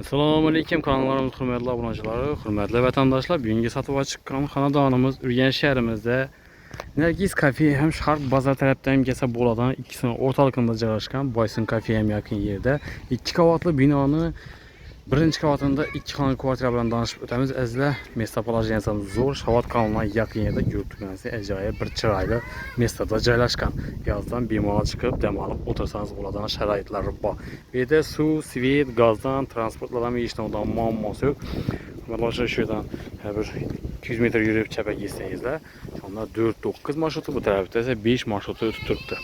Assalamu alaykum kanallarımız hürmetli abunacıları, hürmetli vatandaşlar. Bugünkü satıva çıkan xanadanımız Ürgen şehrimizde Nergis Kafe hem Şark Bazar taraftan hem Gesa Boladan ikisinin ortalıkında joylashgan Boysun Kafe hem yakın yerde 2 qavatlı binanı birinchi qavatında 2 xona kvartira bilan danışib o'tamiz. Azizlar, mesta polojeniyasi zo'r, Shavot kanalına yakın yerde yurtganasi ajoyib bir chiroyli mestada joylashgan. Yozdan bemalol chiqib dam olib o'tirsangiz bo'ladigan sharoitlari bor. Bu yerda suv, svet, gazdan, transportlardan hech narsadan muammosi yo'q. Mana shu yerdan bir 200 metr yurib chapga ketsangizlar, shunda 4-9 marshruti, bu tarafda esa 5 marshruti o'tib turibdi.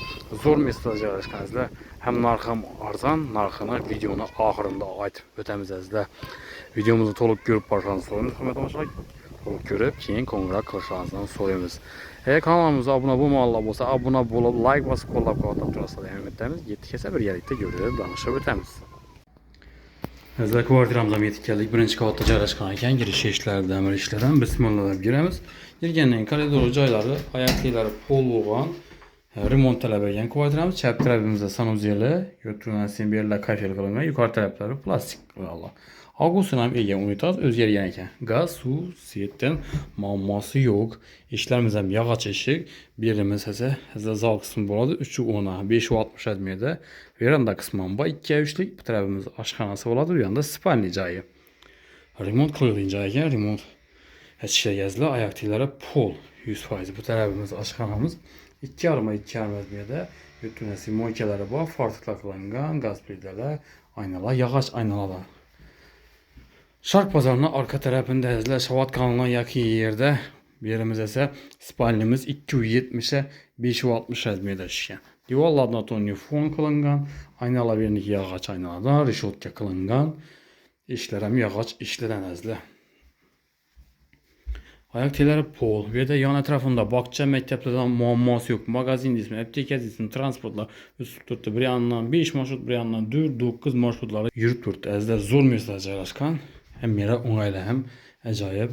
Zo'r mestada joylashgansizlar. Hem narxi ham arzon, narxini videoni oxirida aytib o'tamiz azizlar. Videomuzni to'liq ko'rib borishingizni so'raymiz, hurmatli do'stlar. To'liq ko'rib, keyin qo'ng'iroq qilishingizni so'raymiz. Kanalimizga obuna bo'lmaganlar bo'lsa, obuna bo'lib, like bosib, qo'llab-quvvatlab turasizlar degan umidamiz. Yetkazsa bir yerlikda ko'rib, danishib o'tamiz. Azizlar, kvartiramizga yetib keldik. Birinchi qavatda joylashgan ekan, girish eshiklari, damir eshiklaridan bismillah deb giramiz. Girgandan koridor joylari, oyoqliklari pol bo'lgan. Remont talab etgan kvartiramiz. Chap tarafimizda sanuzeli, yo'tirgan semberlar kafel qilingan, yuqori taraflari plastik qilganlar. Avgustdan ham ega unitaz o'zgargan ekan. Gaz, suv, svetdan muammosi yo'q. Eshiklarimiz ham yog'och eshik. Berimiz esa zal qismi bo'ladi. 3.10, 5.60 metrda. Veranda qismi ham bor, 2.3lik. Bu tarafimiz oshxonasi bo'ladi, bu yoqda spalni joyi. Remont qilingan joy ekan, remont etishgan oyoq tiklari pol 100%. Bu tarafimiz oshxonamiz. 2,5 metrda yo'tirgan moykalari bor, fartiklar qilingan, gaz plitalar, aynalar, yog'och aynalar. Sharq bozorining orqa tarafida azizlar, Shavot kanaliga yaqin yerda berimiz esa spalnimiz 270 560 metr tushgan. Devorlardan tonni fon qilingan, aynalar berniki yog'och aynalardan reshotka qilingan. Eshiklar ham yog'och eshiklardan azizlar. Ayak telleri pol. Bir de yan etrafında bakça mekteplerden muamması yok. Magazin ismi, apteka ismi, transportlar üst turttu. Bir yandan 5 marşrut, bir yandan 4-9 marşrutları yürüp turttu. Azizler zor mesele joylashgan. Hem yere o'ng'ayli hem ajoyib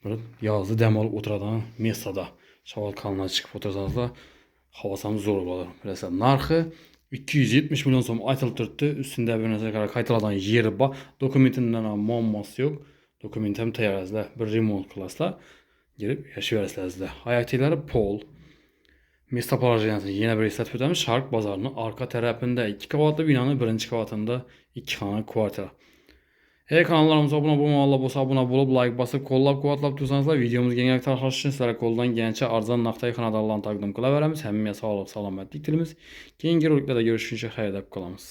bir yozda dam olib o'tiradigan mesada. Shavot kanaliga chiqib o'tirsanizlar, havasi ham zo'r bo'ladi. Bilasizlar, narxi 270 milyon so'm aytilib turibdi. Ustida bir narsa qaytariladigan yeri bor. Dokumentidan ham muammosi yo'q. Dokument hem tayyorlasizlar, bir remont qilasizlar, girib yashayverasizlar. Oyoqliklari pol. Mesta polojeniyasini yana bir eslatib o'tamiz. Sharq bozorining orqa tarafida 2 qavatli binoning birinchi qavatida 2 xona kvartira. Kanallarımıza abone bo'lmaganlar bo'lsa, obuna bo'lib, like bosib, qo'llab-quvvatlab tursanizlar, videomizga yangi tarqatish uchun sizlarga qo'ldan kelgancha arzon naqdai xonadonlarni taqdim qilaveramiz. Hammaga sog'lik, salomatlik tilamiz. Keyingi roliklarda görüşguncha xayr deb qolamiz.